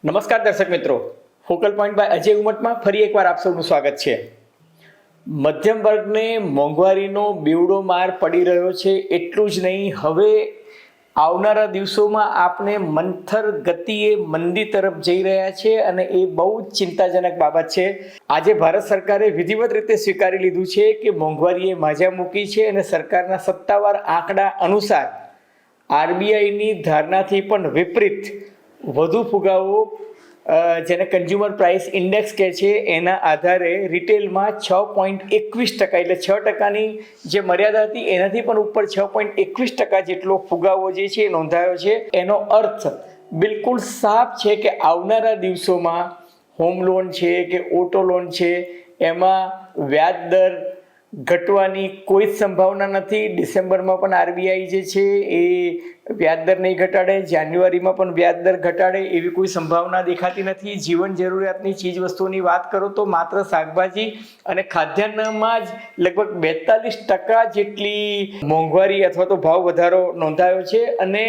નમસ્કાર દર્શક મિત્રો, ફોકલ પોઈન્ટ બાય અજય ઉમટમાં ફરી એકવાર આપ સૌનું સ્વાગત છે. મધ્યમ વર્ગને મોંઘવારીનો બેવડો માર પડી રહ્યો છે. એટલું જ નહીં, હવે આવનારા દિવસોમાં આપણે મંથર ગતિએ મંદી તરફ જઈ રહ્યા છે અને એ બહુ જ ચિંતાજનક બાબત છે. આજે ભારત સરકારે વિધિવત રીતે સ્વીકારી લીધું છે કે મોંઘવારીએ માજા મૂકી છે અને સરકારના સત્તાવાર આંકડા અનુસાર આરબીઆઈની ધારણાથી પણ વિપરીત વધુ ફુગાવો જેને કન્ઝ્યુમર પ્રાઇસ ઇન્ડેક્સ કહે છે એના આધારે રિટેલમાં 6.21% એટલે 6%ની જે મર્યાદા હતી એનાથી પણ ઉપર 6.21% જેટલો ફુગાવો જે છે એ નોંધાયો છે. એનો અર્થ બિલકુલ સાફ છે કે આવનારા દિવસોમાં હોમ લોન છે કે ઓટો લોન છે એમાં વ્યાજ દર ઘટવાની કોઈ જ સંભાવના નથી. ડિસેમ્બરમાં પણ આરબીઆઈ જે છે એ વ્યાજદર નહીં ઘટાડે, જાન્યુઆરીમાં પણ વ્યાજદર ઘટાડે એવી કોઈ સંભાવના દેખાતી નથી. જીવન જરૂરિયાતની ચીજ વસ્તુઓની વાત કરો તો માત્ર શાકભાજી અને ખાદ્યાન્નમાં જ લગભગ 42% જેટલી મોંઘવારી અથવા તો ભાવ વધારો નોંધાયો છે. અને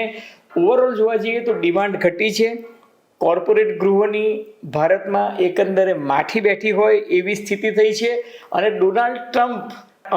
ઓવરઓલ જોવા જઈએ તો ડિમાન્ડ ઘટી છે. કોર્પોરેટ ગૃહોની ભારતમાં એકંદરે માઠી બેઠી હોય એવી સ્થિતિ થઈ છે. અને ડોનાલ્ડ ટ્રમ્પ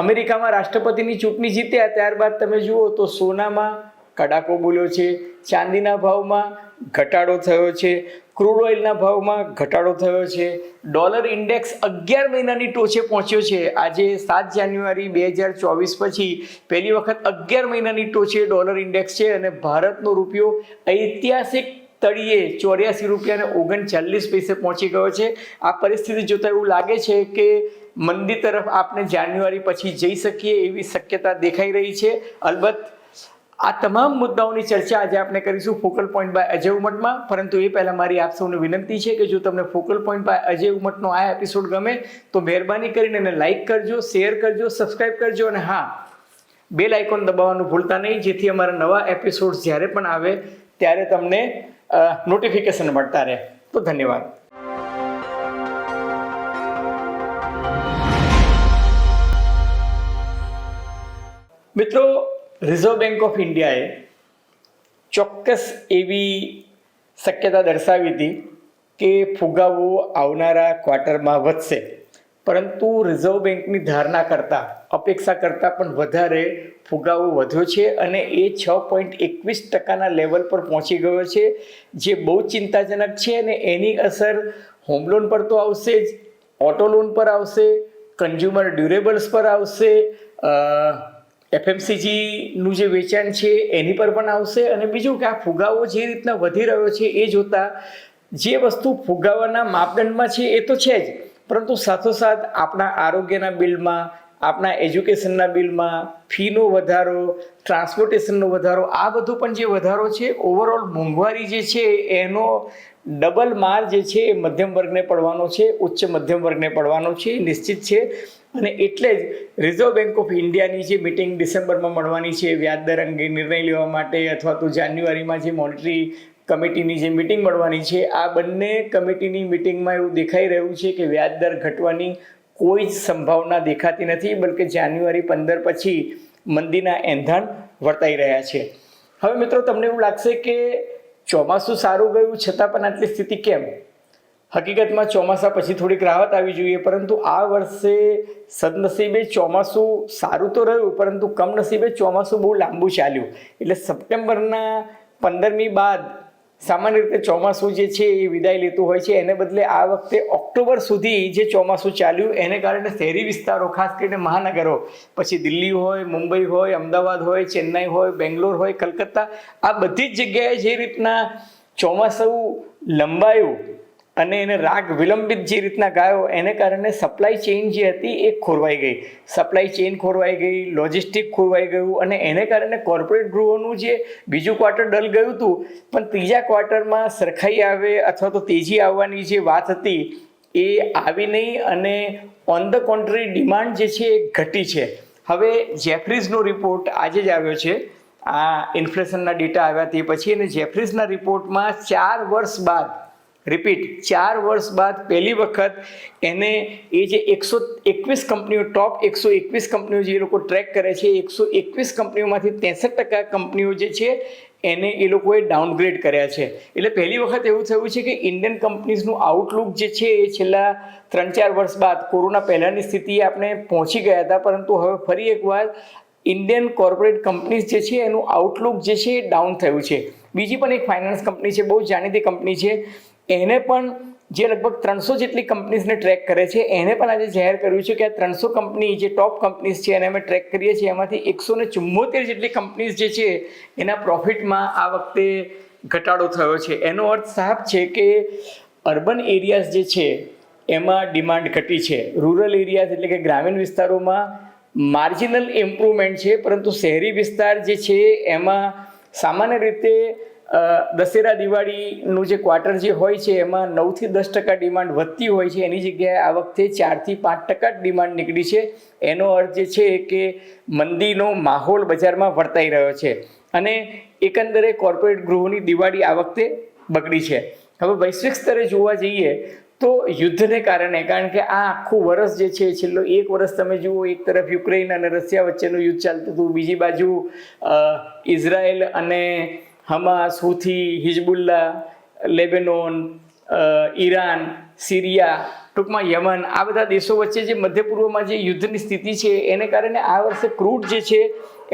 અમેરિકામાં રાષ્ટ્રપતિની ચૂંટણી જીત્યા ત્યારબાદ તમે જુઓ તો સોનામાં કડાકો બોલ્યો છે, ચાંદીના ભાવમાં ઘટાડો થયો છે, ક્રૂડ ઓઇલના ભાવમાં ઘટાડો થયો છે, ડોલર ઇન્ડેક્સ 11 મહિનાની ટોચે પહોંચ્યો છે. આજે 7 જાન્યુઆરી 2024 પછી પહેલી વખત 11 મહિનાની ટોચે ડોલર ઇન્ડેક્સ છે અને ભારતનો રૂપિયો ઐતિહાસિક તળિયે 84 રૂપિયા અને 39 પૈસે પહોંચી ગયો છે. આ પરિસ્થિતિ જોતા એવું લાગે છે કે મંદી તરફ આપણે જાન્યુઆરી પછી જઈ શકીએ એવી શક્યતા દેખાઈ રહી છે. અલબત્ત આ તમામ મુદ્દાઓની ચર્ચા આજે આપણે કરીશું ફોકલ પોઈન્ટ બાય અજય ઉમટમાં. પરંતુ એ પહેલાં મારી આપ સૌને વિનંતી છે કે જો તમને ફોકલ પોઈન્ટ બાય અજય ઉમટનો આ એપિસોડ ગમે તો મહેરબાની કરીને એને લાઇક કરજો, શેર કરજો, સબસ્ક્રાઈબ કરજો અને હા, બેલ આઇકોન દબાવવાનું ભૂલતા નહીં, જેથી અમારા નવા એપિસોડ્સ જ્યારે પણ આવે ત્યારે તમને નોટિફિકેશન મળતા રહે. તો ધન્યવાદ. મિત્રો, રિઝર્વ બેંક ઓફ ઇન્ડિયાએ ચોક્કસ એવી શક્યતા દર્શાવી હતી કે ફુગાવો આવનારા ક્વાર્ટરમાં વધશે, પરંતુ રિઝર્વ બેંકની ધારણા કરતાં, અપેક્ષા કરતાં પણ વધારે ફુગાવો વધ્યો છે અને એ 6.21%ના લેવલ પર પહોંચી ગયો છે, જે બહુ ચિંતાજનક છે. અને એની અસર હોમ લોન પર તો આવશે જ, ઓટો લોન પર આવશે, કન્ઝ્યુમર ડ્યુરેબલ્સ પર આવશે, એફએમસીજીનું જે વેચાણ છે એની પર પણ આવશે. અને બીજું કે આ ફુગાવો જે રીતના વધી રહ્યો છે એ જોતાં જે વસ્તુ ફુગાવાના માપદંડમાં છે એ તો છે જ, પરંતુ સાથોસાથ આપણા આરોગ્યના બિલમાં, આપણા એજ્યુકેશનના બિલમાં ફીનો વધારો, ટ્રાન્સપોર્ટેશનનો વધારો, આ બધું પણ જે વધારો છે, ઓવરઓલ મોંઘવારી જે છે એનો ડબલ માર જે છે એ મધ્યમ વર્ગને પડવાનો છે, ઉચ્ચ મધ્યમ વર્ગને પડવાનો છે, નિશ્ચિત છે. અને એટલે જ રિઝર્વ બેંક ઓફ ઇન્ડિયાની જે મિટિંગ ડિસેમ્બરમાં મળવાની છે વ્યાજદર અંગે નિર્ણય લેવા માટે, અથવા તો જાન્યુઆરીમાં જે મોનિટરી કમિટીની જે મિટિંગ મળવાની છે, આ બંને કમિટીની મિટિંગમાં એવું દેખાઈ રહ્યું છે કે વ્યાજદર ઘટવાની કોઈ જ સંભાવના દેખાતી નથી, બલકે જાન્યુઆરી 15 પછી મંદીના એંધાણ વર્તાઈ રહ્યા છે. હવે મિત્રો, તમને એવું લાગશે કે ચોમાસું સારું ગયું છતાં પણ આટલી સ્થિતિ કેમ? હકીકતમાં ચોમાસા પછી થોડીક રાહત આવી જોઈએ, પરંતુ આ વર્ષે સદનસીબે ચોમાસું સારું તો રહ્યું, પરંતુ કમનસીબે ચોમાસું બહુ લાંબુ ચાલ્યું. એટલે સપ્ટેમ્બરના 15મી બાદ સામાન્ય રીતે ચોમાસું જે છે એ વિદાય લેતું હોય છે. એને બદલે આ વખતે ઓક્ટોબર સુધી જે ચોમાસું ચાલ્યું એને કારણે શહેરી વિસ્તારો, ખાસ કરીને મહાનગરો, પછી દિલ્હી હોય, મુંબઈ હોય, અમદાવાદ હોય, ચેન્નાઈ હોય, બેંગ્લોર હોય, કલકત્તા, આ બધી જ જગ્યાએ જે રીતના ચોમાસું લંબાયું અને એને રાગ વિલંબિત જે રીતના ગાયો, એને કારણે સપ્લાય ચેઇન જે હતી એ ખોરવાઈ ગઈ. સપ્લાય ચેઇન ખોરવાઈ ગઈ, લોજિસ્ટિક ખોરવાઈ ગયું, અને એને કારણે કોર્પોરેટ ગૃહોનું જે બીજું ક્વાર્ટર ડલ ગયું હતું, પણ ત્રીજા ક્વાર્ટરમાં સરખાઈ આવે અથવા તો તેજી આવવાની જે વાત હતી એ આવી નહીં. અને ઓન ધ કોન્ટ્રી ડિમાન્ડ જે છે એ ઘટી છે. હવે જેફરીઝનો રિપોર્ટ આજે જ આવ્યો છે, આ ઇન્ફ્લેશનના ડેટા આવ્યા તે પછી, અને જેફરીઝના રિપોર્ટમાં 4 વર્ષ બાદ રિપીટ, 4 વર્ષ બાદ પહેલી વખત એને એ જે 121 કંપનીઓ, ટોપ 121 કંપનીઓ જે લોકો ટ્રેક કરે છે, 121 કંપનીઓમાંથી 63% કંપનીઓ જે છે એને એ લોકોએ ડાઉનગ્રેડ કર્યા છે. એટલે પહેલી વખત એવું થયું છે કે ઇન્ડિયન કંપનીઝનું આઉટલુક જે છે એ છેલ્લા 3-4 વર્ષ બાદ કોરોના પહેલાંની સ્થિતિએ આપણે પહોંચી ગયા હતા, પરંતુ હવે ફરી એકવાર ઇન્ડિયન કોર્પોરેટ કંપનીઝ જે છે એનું આઉટલુક જે છે એ ડાઉન થયું છે. બીજી પણ એક ફાઇનાન્સ કંપની છે, બહુ જાણીતી કંપની છે, એને પણ જે લગભગ 300 જેટલી કંપનીઝને ટ્રેક કરે છે, એને પણ આજે જાહેર કર્યું છે કે આ 300 કંપની જે ટોપ કંપનીઝ છે એને અમે ટ્રેક કરીએ છીએ, એમાંથી 174 જેટલી કંપનીઝ જે છે એના પ્રોફિટમાં આ વખતે ઘટાડો થયો છે. એનો અર્થ સાફ છે કે અર્બન એરિયાઝ જે છે એમાં ડિમાન્ડ ઘટી છે, રૂરલ એરિયાઝ એટલે કે ગ્રામીણ વિસ્તારોમાં માર્જિનલ ઇમ્પ્રુવમેન્ટ છે, પરંતુ શહેરી વિસ્તાર જે છે એમાં સામાન્ય રીતે દશેરા દિવાળીનું જે ક્વાર્ટર જે હોય છે એમાં 9-10% ડિમાન્ડ વધતી હોય છે, એની જગ્યાએ આ વખતે 4-5% ડિમાન્ડ નીકળી છે. એનો અર્થ જે છે કે મંદીનો માહોલ બજારમાં વર્તાઈ રહ્યો છે અને એકંદરે કોર્પોરેટ ગૃહોની દિવાળી આ વખતે બગડી છે. હવે વૈશ્વિક સ્તરે જોવા જઈએ તો યુદ્ધને કારણે, કારણ કે આ આખું વર્ષ જે છે, છેલ્લો 1 વર્ષ તમે જુઓ, એક તરફ યુક્રેન અને રશિયા વચ્ચેનું યુદ્ધ ચાલતું હતું, બીજી બાજુ ઇઝરાયલ અને Hamas, Houthi, Hezbollah, Lebanon, Iran, Syria, ટૂંકમાં યમન, આ બધા દેશો વચ્ચે જે મધ્ય પૂર્વમાં જે યુદ્ધની સ્થિતિ છે એને કારણે આ વર્ષે ક્રૂડ જે છે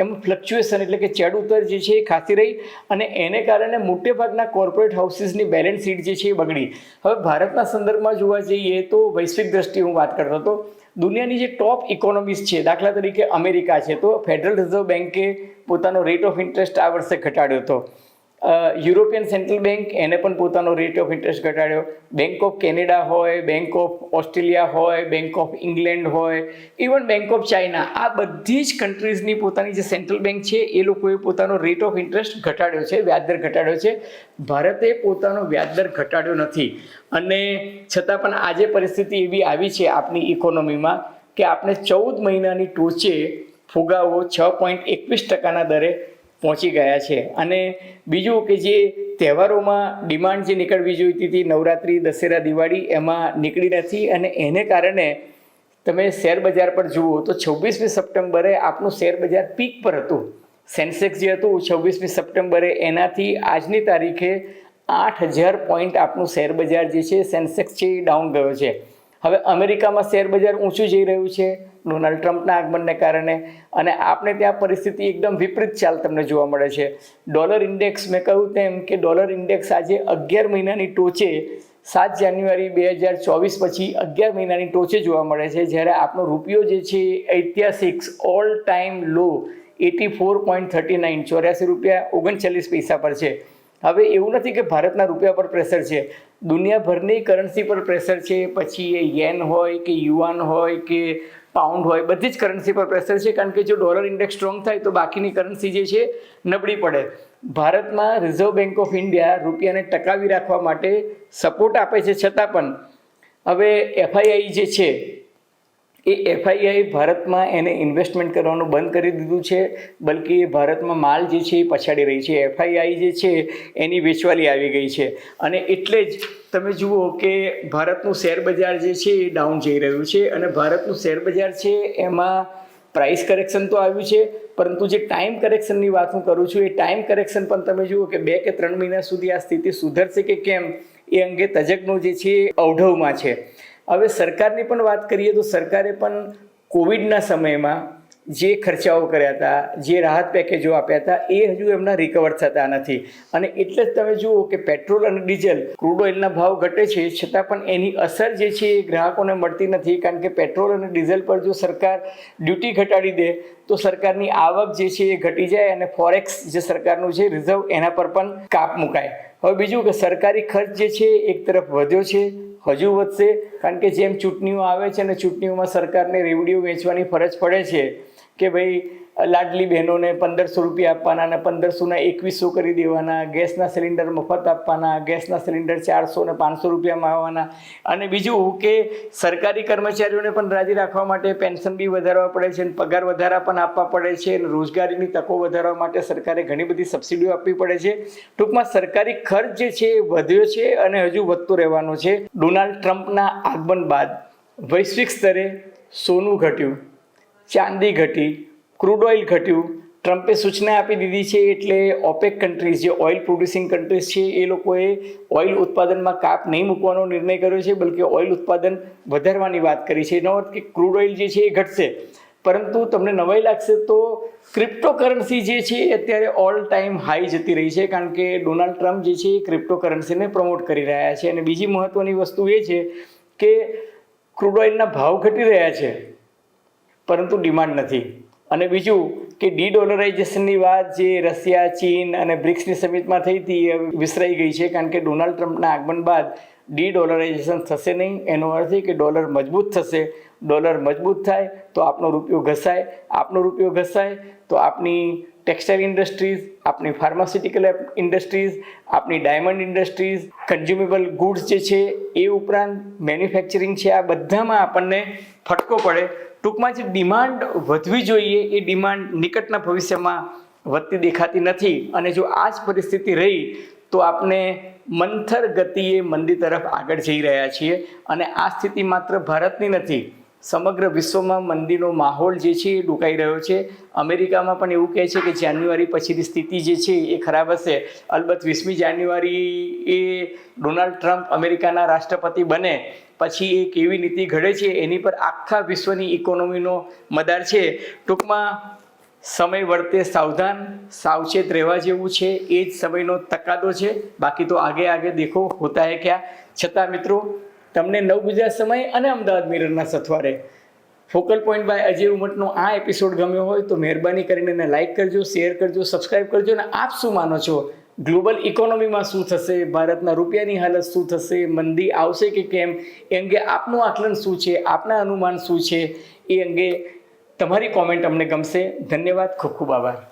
એમાં ફ્લક્ચ્યુએશન એટલે કે ચડ ઉતર જે છે એ ખાસી રહી અને એને કારણે મોટેભાગના કોર્પોરેટ હાઉસીસની બેલેન્સ શીટ જે છે એ બગડી. હવે ભારતના સંદર્ભમાં જોવા જઈએ તો વૈશ્વિક દ્રષ્ટિએ હું વાત કરતો હતો, દુનિયાની જે ટોપ ઇકોનોમીઝ છે, દાખલા તરીકે અમેરિકા છે, તો ફેડરલ રિઝર્વ બેન્કે પોતાનો રેટ ઓફ ઇન્ટરેસ્ટ આ વર્ષે ઘટાડ્યો હતો. યુરોપિયન સેન્ટ્રલ બેન્ક એને પણ પોતાનો રેટ ઓફ ઇન્ટરેસ્ટ ઘટાડ્યો. બેંક ઓફ કેનેડા હોય, બેંક ઓફ ઓસ્ટ્રેલિયા હોય, બેંક ઓફ ઇંગ્લેન્ડ હોય, ઇવન બેંક ઓફ ચાઇના, આ બધી જ કન્ટ્રીઝની પોતાની જે સેન્ટ્રલ બેન્ક છે એ લોકોએ પોતાનો રેટ ઓફ ઇન્ટરેસ્ટ ઘટાડ્યો છે, વ્યાજદર ઘટાડ્યો છે. ભારતે પોતાનો વ્યાજદર ઘટાડ્યો નથી અને છતાં પણ આજે પરિસ્થિતિ એવી આવી છે આપણી ઇકોનોમીમાં કે આપણે 14 મહિનાની ટોચે ફુગાવો 6.21%ના દરે પહોંચી ગયા છે. અને બીજું કે જે તહેવારોમાં ડિમાન્ડ જે નીકળવી જોઈતી હતી, નવરાત્રિ, દશેરા, દિવાળી, એમાં નીકળી નથી અને એને કારણે તમે શેર બજાર પર જુઓ તો 26મી સપ્ટેમ્બરે આપણું શેર બજાર પીક પર હતું. સેન્સેક્સ જે હતું 26મી સપ્ટેમ્બરે એનાથી આજની તારીખે 8,000 પોઈન્ટ આપણું શેર બજાર જે છે સેન્સેક્સ છે એ ડાઉન ગયો છે. હવે અમેરિકામાં શેર બજાર ઊંચું જઈ રહ્યું છે ડોનાલ્ડ ટ્રમ્પના આગમનને કારણે અને આપણે ત્યાં પરિસ્થિતિ એકદમ વિપરીત ચાલ તમને જોવા મળે છે. ડોલર ઇન્ડેક્સ, મેં કહ્યું તેમ કે ડોલર ઇન્ડેક્સ આજે 11 મહિનાની ટોચે 7 જાન્યુઆરી 2024 પછી 11 મહિનાની ટોચે જોવા મળે છે, જ્યારે આપણો રૂપિયો જે છે ઐતિહાસિક ઓલ ટાઈમ લો 84.39 ₹84.39 પર છે. હવે એવું નથી કે ભારતના રૂપિયા પર પ્રેશર છે, દુનિયાભરની કરન્સી પર પ્રેશર છે, પછી એ યેન હોય કે યુઆન હોય કે પાઉન્ડ હોય, બધી જ કરન્સી પર પ્રેશર છે, કારણ કે જો ડોલર ઇન્ડેક્સ સ્ટ્રોંગ થાય તો બાકીની કરન્સી જે છે નબળી પડે. ભારતમાં રિઝર્વ બેન્ક ઓફ ઇન્ડિયા રૂપિયાને ટકાવી રાખવા માટે સપોર્ટ આપે છે, છતાં પણ હવે એફઆઈઆઈ જે છે એ એફઆઈઆઈ ભારતમાં એને ઇન્વેસ્ટમેન્ટ કરવાનું બંધ કરી દીધું છે, બલકે ભારતમાં માલ જે છે એ પછાડી રહી છે. એફઆઈઆઈ જે છે એની વેચવાલી આવી ગઈ છે અને એટલે જ તમે જુઓ કે ભારતનું શેર બજાર જે છે એ ડાઉન જઈ રહ્યું છે અને ભારતનું શેર બજાર છે એમાં પ્રાઇસ કરેક્શન તો આવ્યું છે, પરંતુ જે ટાઈમ કરેક્શનની વાત હું કરું છું એ ટાઈમ કરેક્શન પણ તમે જુઓ કે 2 કે 3 મહિના સુધી આ સ્થિતિ સુધરશે કે કેમ એ અંગે તજજ્ઞો જે છે અવઢવમાં છે. હવે સરકારની પણ વાત કરીએ તો સરકારે પણ કોવિડના સમયમાં જે ખર્ચાઓ કર્યા હતા, જે રાહત પેકેજો આપ્યા હતા, એ હજુ એમના રિકવર થતા નથી અને એટલે જ તમે જુઓ કે પેટ્રોલ અને ડીઝલ, ક્રૂડ ઓઇલના ભાવ ઘટે છે, છતાં પણ એની અસર જે છે એ ગ્રાહકોને મળતી નથી, કારણ કે પેટ્રોલ અને ડીઝલ પર જો સરકાર ડ્યુટી ઘટાડી દે તો સરકારની આવક જે છે એ ઘટી જાય અને ફોરેક્સ જે સરકારનું છે રિઝર્વ, એના પર પણ કાપ મુકાય. હવે બીજું કે સરકારી ખર્ચ જે છે એક તરફ વધ્યો છે, હજુ વધશે, કારણ કે જેમ ચૂંટણીઓ આવે છે અને ચૂંટણીઓમાં સરકારને રેવડીઓ વેચવાની ફરજ પડે છે કે ભાઈ લાડલી બહેનોને 1500 રૂપિયા આપવાના અને 1500ના 2100 કરી દેવાના, ગેસના સિલિન્ડર મફત આપવાના, ગેસના સિલિન્ડર 400 ને 500 રૂપિયામાં આવવાના. અને બીજું કે સરકારી કર્મચારીઓને પણ રાજી રાખવા માટે પેન્શન બી વધારવા પડે છે અને પગાર વધારા પણ આપવા પડે છે અને રોજગારીની તકો વધારવા માટે સરકારે ઘણી બધી સબસિડીઓ આપવી પડે છે. ટૂંકમાં સરકારી ખર્ચ જે છે એ વધ્યો છે અને હજુ વધતો રહેવાનો છે. ડોનાલ્ડ ટ્રમ્પના આગમન બાદ વૈશ્વિક સ્તરે સોનું ઘટ્યું, ચાંદી ઘટી, ક્રૂડ ઓઇલ ઘટ્યું. ટ્રમ્પે સૂચના આપી દીધી છે એટલે ઓપેક કન્ટ્રીઝ જે ઓઇલ પ્રોડ્યુસિંગ કન્ટ્રીઝ છે એ લોકોએ ઓઇલ ઉત્પાદનમાં કાપ નહીં મૂકવાનો નિર્ણય કર્યો છે, બલકે ઓઇલ ઉત્પાદન વધારવાની વાત કરી છે. એનો અર્થ કે ક્રૂડ ઓઇલ જે છે એ ઘટશે. પરંતુ તમને નવાઈ લાગશે તો ક્રિપ્ટોકરન્સી જે છે એ અત્યારે ઓલ ટાઈમ હાઈ જતી રહી છે, કારણ કે ડોનાલ્ડ ટ્રમ્પ જે છે એ ક્રિપ્ટોકરન્સીને પ્રમોટ કરી રહ્યા છે. અને બીજી મહત્ત્વની વસ્તુ એ છે કે ક્રૂડ ઓઇલના ભાવ ઘટી રહ્યા છે પરંતુ ડિમાન્ડ નથી. અને બીજું કે ડી-ડોલરાઇઝેશનની વાત જે રશિયા, ચીન અને બ્રિક્સની સમિટમાં થઈ હતી એ વિસરાઈ ગઈ છે, કારણ કે ડોનાલ્ડ ટ્રમ્પના આગમન બાદ ડી-ડોલરાઇઝેશન થશે નહીં. એનો અર્થ એ કે ડોલર મજબૂત થશે. ડોલર મજબૂત થાય તો આપણો રૂપિયો ઘસાય, આપણો રૂપિયો ઘસાય તો આપણી ટેક્સટાઇલ ઇન્ડસ્ટ્રીઝ, આપણી ફાર્માસ્યુટિકલ ઇન્ડસ્ટ્રીઝ, આપણી ડાયમંડ ઇન્ડસ્ટ્રીઝ, કન્ઝ્યુમેબલ ગુડ્સ જે છે એ ઉપરાંત મેન્યુફેક્ચરિંગ છે, આ બધામાં આપણને ફટકો પડે. ટૂંકમાં જે ડિમાન્ડ વધવી જોઈએ એ ડિમાન્ડ નિકટના ભવિષ્યમાં વધતી દેખાતી નથી. અને જો આ જ પરિસ્થિતિ રહી તો આપણે મંથર ગતિએ મંદી તરફ આગળ જઈ રહ્યા છીએ. અને આ સ્થિતિ માત્ર ભારતની નથી, સમગ્ર વિશ્વમાં મંદીનો માહોલ જે છે એ ડૂકાઈ રહ્યો છે. અમેરિકામાં પણ એવું કહે છે કે જાન્યુઆરી પછીની સ્થિતિ જે છે એ ખરાબ હશે. અલબત્ત 20મી જાન્યુઆરી એ ડોનાલ્ડ ટ્રમ્પ અમેરિકાના રાષ્ટ્રપતિ બને પછી એ કેવી નીતિ ઘડે છે એની પર આખા વિશ્વની ઇકોનોમીનો મદાર છે. ટૂંકમાં સમય વર્તે સાવધાન, સાવચેત રહેવા જેવું છે, એ જ સમયનો તકાદો છે. બાકી તો આગે આગે દેખો હોતા હે ક્યાં. છતાં મિત્રો, તમને નવ ગુજરાત સમય અને અમદાવાદ મિરરના સથવારે ફોકલ પોઈન્ટ બાય અજય ઉમટનો આ એપિસોડ ગમ્યો હોય તો મહેરબાની કરીને એને લાઇક કરજો, શેર કરજો, સબસ્ક્રાઈબ કરજો. અને આપ શું માનો છો, ગ્લોબલ ઇકોનોમીમાં શું થશે, ભારતના રૂપિયાની હાલત શું થશે, મંદી આવશે કે કેમ, એ અંગે આપનું આકલન શું છે, આપના અનુમાન શું છે, એ અંગે તમારી કોમેન્ટ અમને ગમશે. ધન્યવાદ, ખૂબ ખૂબ આભાર.